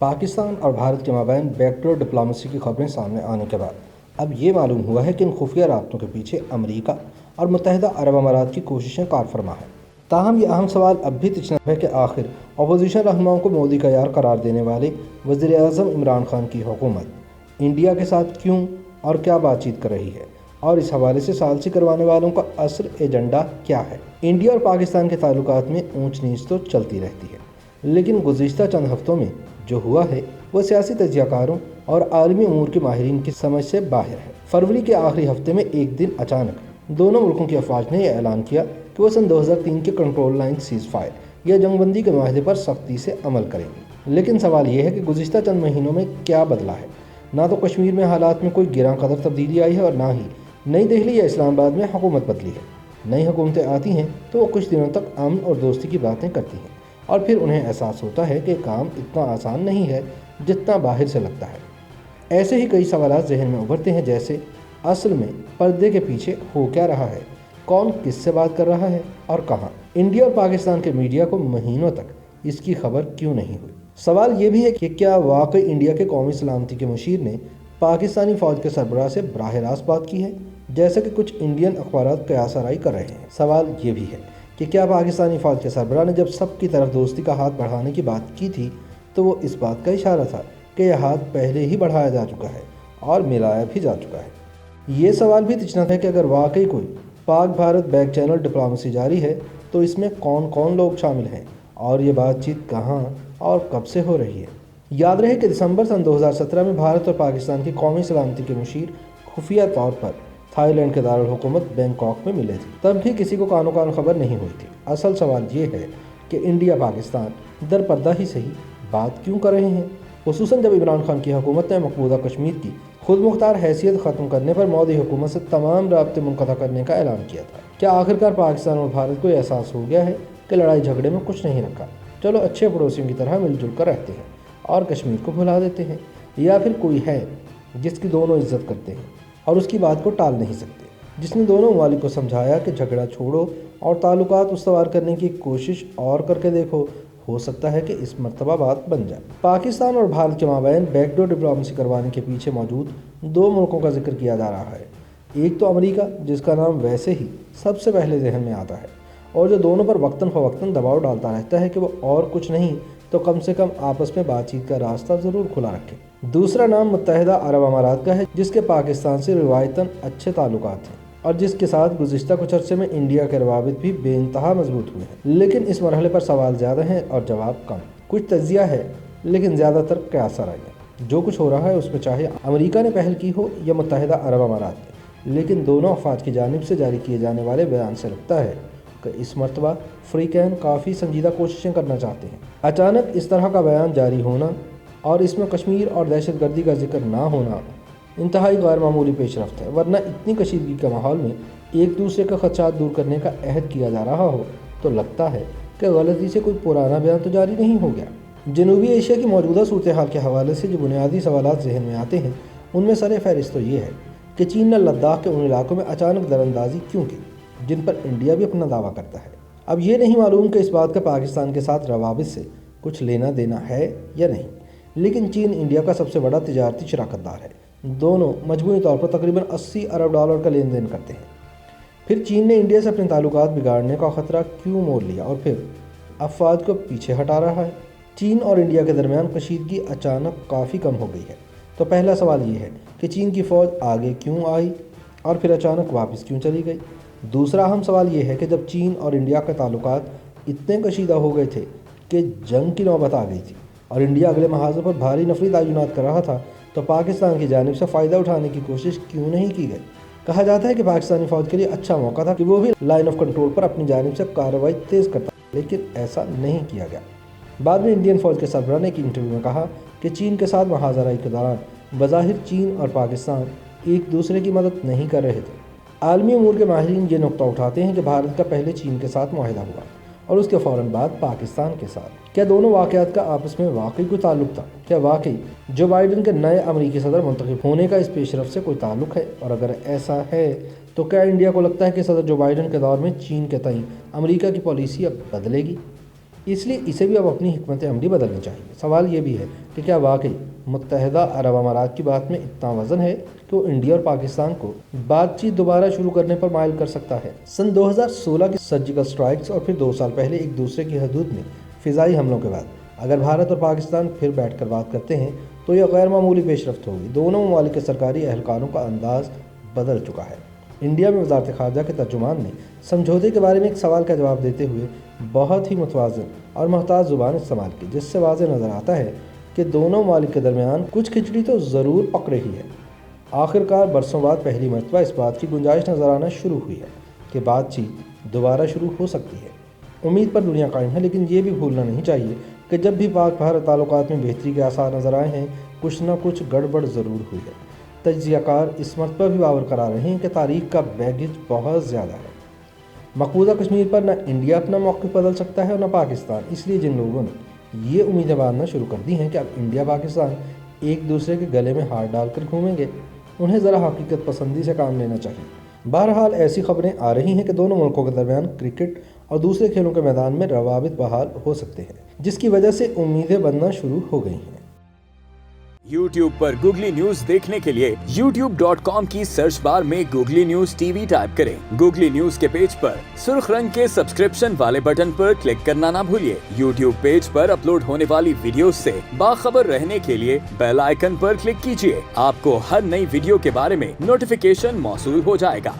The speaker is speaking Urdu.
پاکستان اور بھارت کے مابین بیک ڈور ڈپلومیسی کی خبریں سامنے آنے کے بعد اب یہ معلوم ہوا ہے کہ ان خفیہ رابطوں کے پیچھے امریکہ اور متحدہ عرب امارات کی کوششیں کار فرما ہیں۔ تاہم یہ اہم سوال اب بھی تجھنا ہے کہ آخر اپوزیشن رہنماؤں کو مودی کا یار قرار دینے والے وزیر اعظم عمران خان کی حکومت انڈیا کے ساتھ کیوں اور کیا بات چیت کر رہی ہے، اور اس حوالے سے ثالثی کروانے والوں کا اصل ایجنڈا کیا ہے۔ انڈیا اور پاکستان کے تعلقات میں اونچ نیچ تو چلتی رہتی ہے، لیکن گزشتہ چند ہفتوں میں جو ہوا ہے وہ سیاسی تجزیہ کاروں اور عالمی امور کے ماہرین کی سمجھ سے باہر ہے۔ فروری کے آخری ہفتے میں ایک دن اچانک دونوں ملکوں کی افواج نے یہ اعلان کیا کہ وہ سن 2003 کے کنٹرول لائن سیز فائر یا جنگ بندی کے معاہدے پر سختی سے عمل کریں گے۔ لیکن سوال یہ ہے کہ گزشتہ چند مہینوں میں کیا بدلا ہے؟ نہ تو کشمیر میں حالات میں کوئی گراں قدر تبدیلی آئی ہے اور نہ ہی نئی دہلی یا اسلام آباد میں حکومت بدلی ہے۔ نئی حکومتیں آتی ہیں تو وہ کچھ دنوں تک امن اور دوستی کی باتیں کرتی ہیں، اور پھر انہیں احساس ہوتا ہے کہ کام اتنا آسان نہیں ہے جتنا باہر سے لگتا ہے۔ ایسے ہی کئی سوالات ذہن میں ابھرتے ہیں، جیسے اصل میں پردے کے پیچھے ہو کیا رہا ہے، کون کس سے بات کر رہا ہے اور کہاں۔ انڈیا اور پاکستان کے میڈیا کو مہینوں تک اس کی خبر کیوں نہیں ہوئی۔ سوال یہ بھی ہے کہ کیا واقعی انڈیا کے قومی سلامتی کے مشیر نے پاکستانی فوج کے سربراہ سے براہ راست بات کی ہے، جیسا کہ کچھ انڈین اخبارات قیاس آرائی کر رہے ہیں۔ سوال یہ بھی ہے کہ کیا پاکستانی فوج کے سربراہ نے جب سب کی طرف دوستی کا ہاتھ بڑھانے کی بات کی تھی تو وہ اس بات کا اشارہ تھا کہ یہ ہاتھ پہلے ہی بڑھایا جا چکا ہے اور ملایا بھی جا چکا ہے۔ یہ سوال بھی تجھنا ہے کہ اگر واقعی کوئی پاک بھارت بیک چینل ڈپلومیسی جاری ہے تو اس میں کون کون لوگ شامل ہیں اور یہ بات چیت کہاں اور کب سے ہو رہی ہے۔ یاد رہے کہ دسمبر سن 2017 میں بھارت اور پاکستان کی قومی سلامتی کے مشیر خفیہ طور پر تھائی لینڈ کے دارالحکومت بینکاک میں ملے تھے۔ تب بھی کسی کو کانوں کان خبر نہیں ہوئی تھی۔ اصل سوال یہ ہے کہ انڈیا پاکستان در پردہ ہی صحیح بات کیوں کر رہے ہیں، خصوصاً جب عمران خان کی حکومت نے مقبوضہ کشمیر کی خود مختار حیثیت ختم کرنے پر مودی حکومت سے تمام رابطے منقطع کرنے کا اعلان کیا تھا۔ کیا آخرکار پاکستان اور بھارت کو یہ احساس ہو گیا ہے کہ لڑائی جھگڑے میں کچھ نہیں رکھا، چلو اچھے پڑوسیوں کی طرح مل جل کر رہتے ہیں اور کشمیر کو بھلا دیتے ہیں؟ یا پھر کوئی ہے جس کی دونوں عزت کرتے ہیں اور اس کی بات کو ٹال نہیں سکتے، جس نے دونوں ممالک کو سمجھایا کہ جھگڑا چھوڑو اور تعلقات استوار کرنے کی کوشش اور کر کے دیکھو، ہو سکتا ہے کہ اس مرتبہ بات بن جائے۔ پاکستان اور بھارت کے مابین بیک ڈور ڈپلومیسی کروانے کے پیچھے موجود دو ملکوں کا ذکر کیا جا رہا ہے۔ ایک تو امریکہ، جس کا نام ویسے ہی سب سے پہلے ذہن میں آتا ہے اور جو دونوں پر وقتاً فوقتاً دباؤ ڈالتا رہتا ہے کہ وہ اور کچھ نہیں تو کم سے کم آپس میں بات چیت کا راستہ ضرور کھلا رکھے۔ دوسرا نام متحدہ عرب امارات کا ہے، جس کے پاکستان سے روایتاً اچھے تعلقات ہیں اور جس کے ساتھ گزشتہ کچھ عرصے میں انڈیا کے روابط بھی بے انتہا مضبوط ہوئے ہیں۔ لیکن اس مرحلے پر سوال زیادہ ہیں اور جواب کم۔ کچھ تجزیہ ہے لیکن زیادہ تر قیاس آرائی ہے۔ جو کچھ ہو رہا ہے اس میں چاہے امریکہ نے پہل کی ہو یا متحدہ عرب امارات نے، لیکن دونوں افواج کی جانب سے جاری کیے جانے والے بیان سے لگتا ہے کہ اس مرتبہ فریقین کافی سنجیدہ کوششیں کرنا چاہتے ہیں۔ اچانک اس طرح کا بیان جاری ہونا اور اس میں کشمیر اور دہشت گردی کا ذکر نہ ہونا انتہائی غیر معمولی پیش رفت ہے، ورنہ اتنی کشیدگی کے ماحول میں ایک دوسرے کا خدشات دور کرنے کا عہد کیا جا رہا ہو تو لگتا ہے کہ غلطی سے کوئی پرانا بیان تو جاری نہیں ہو گیا۔ جنوبی ایشیا کی موجودہ صورتحال کے حوالے سے جو بنیادی سوالات ذہن میں آتے ہیں ان میں سر فہرست تو یہ ہے کہ چین نے لداخ کے ان علاقوں میں اچانک دراندازی کیوں کی جن پر انڈیا بھی اپنا دعویٰ کرتا ہے۔ اب یہ نہیں معلوم کہ اس بات کا پاکستان کے ساتھ روابط سے کچھ لینا دینا ہے یا نہیں، لیکن چین انڈیا کا سب سے بڑا تجارتی شراکت دار ہے۔ دونوں مجموعی طور پر تقریباً $80 ارب کا لین دین کرتے ہیں۔ پھر چین نے انڈیا سے اپنے تعلقات بگاڑنے کا خطرہ کیوں مول لیا اور پھر افواج کو پیچھے ہٹا رہا ہے؟ چین اور انڈیا کے درمیان کشیدگی اچانک کافی کم ہو گئی ہے، تو پہلا سوال یہ ہے کہ چین کی فوج آگے کیوں آئی اور پھر اچانک واپس کیوں چلی گئی؟ دوسرا اہم سوال یہ ہے کہ جب چین اور انڈیا کے تعلقات اتنے کشیدہ ہو گئے تھے کہ جنگ کی نوبت آ گئی تھی اور انڈیا اگلے محاذوں پر بھاری نفری تعینات کر رہا تھا، تو پاکستان کی جانب سے فائدہ اٹھانے کی کوشش کیوں نہیں کی گئی؟ کہا جاتا ہے کہ پاکستانی فوج کے لیے اچھا موقع تھا کہ وہ بھی لائن آف کنٹرول پر اپنی جانب سے کارروائی تیز کرتا، لیکن ایسا نہیں کیا گیا۔ بعد میں انڈین فوج کے سربراہ نے ایک انٹرویو میں کہا کہ چین کے ساتھ محاذ آرائی کے دوران بظاہر چین اور پاکستان ایک دوسرے کی مدد نہیں کر رہے تھے۔ عالمی امور کے ماہرین یہ نقطہ اٹھاتے ہیں کہ بھارت کا پہلے چین کے ساتھ معاہدہ ہوا اور اس کے فوراً بعد پاکستان کے ساتھ۔ کیا دونوں واقعات کا آپس میں واقعی کوئی تعلق تھا؟ کیا واقعی جو بائیڈن کے نئے امریکی صدر منتخب ہونے کا اس پیش رفت سے کوئی تعلق ہے؟ اور اگر ایسا ہے تو کیا انڈیا کو لگتا ہے کہ صدر جو بائیڈن کے دور میں چین کے تئیں امریکہ کی پالیسی اب بدلے گی؟ اس لیے اسے بھی اب اپنی حکمت عملی بدلنی چاہیے۔ سوال یہ بھی ہے کہ کیا واقعی متحدہ عرب امارات کی بات میں اتنا وزن ہے کہ وہ انڈیا اور پاکستان کو بات چیت دوبارہ شروع کرنے پر مائل کر سکتا ہے؟ سن 2016 کی سرجیکل سٹرائکس اور پھر 2 سال پہلے ایک دوسرے کی حدود میں فضائی حملوں کے بعد اگر بھارت اور پاکستان پھر بیٹھ کر بات کرتے ہیں تو یہ غیر معمولی پیش رفت ہوگی۔ دونوں ممالک کے سرکاری اہلکاروں کا انداز بدل چکا ہے۔ انڈیا میں وزارت خارجہ کے ترجمان نے سمجھوتے کے بارے میں ایک سوال کا جواب دیتے ہوئے بہت ہی متوازن اور محتاط زبان استعمال کی، جس سے واضح نظر آتا ہے کہ دونوں ممالک کے درمیان کچھ کھچڑی تو ضرور پک رہی ہے۔ آخرکار برسوں بعد پہلی مرتبہ اس بات کی گنجائش نظر آنا شروع ہوئی ہے کہ بات چیت دوبارہ شروع ہو سکتی ہے۔ امید پر دنیا قائم ہے، لیکن یہ بھی بھولنا نہیں چاہیے کہ جب بھی پاک بھارت تعلقات میں بہتری کے آثار نظر آئے ہیں، کچھ نہ کچھ گڑبڑ ضرور ہوئی ہے۔ تجزیہ کار اس مرتبہ بھی باور کرا رہے ہیں کہ تاریخ کا بیگیج بہت زیادہ ہے۔ مقبوضہ کشمیر پر نہ انڈیا اپنا موقف بدل سکتا ہے اور نہ پاکستان۔ اس لیے جن لوگوں نے یہ امیدیں باندھنا شروع کر دی ہیں کہ اب انڈیا پاکستان ایک دوسرے کے گلے میں ہاتھ ڈال کر گھومیں گے، انہیں ذرا حقیقت پسندی سے کام لینا چاہیے۔ بہرحال ایسی خبریں آ رہی ہیں کہ دونوں ملکوں کے درمیان کرکٹ اور دوسرے کھیلوں کے میدان میں روابط بحال ہو سکتے ہیں، جس کی وجہ سے امیدیں بننا شروع ہو گئی ہیں۔ YouTube پر گوگلی نیوز دیکھنے کے لیے youtube.com کی سرچ بار میں googly news T V type کریں۔ گوگلی نیوز کے پیج پر سرخ رنگ کے سبسکرپشن والے بٹن پر کلک کرنا نہ بھولیے۔ YouTube پیج پر اپلوڈ ہونے والی ویڈیوز سے باخبر رہنے کے لیے بیل آئیکن پر کلک کیجیے۔ آپ کو ہر نئی ویڈیو کے بارے میں نوٹیفیکیشن موصول ہو جائے گا۔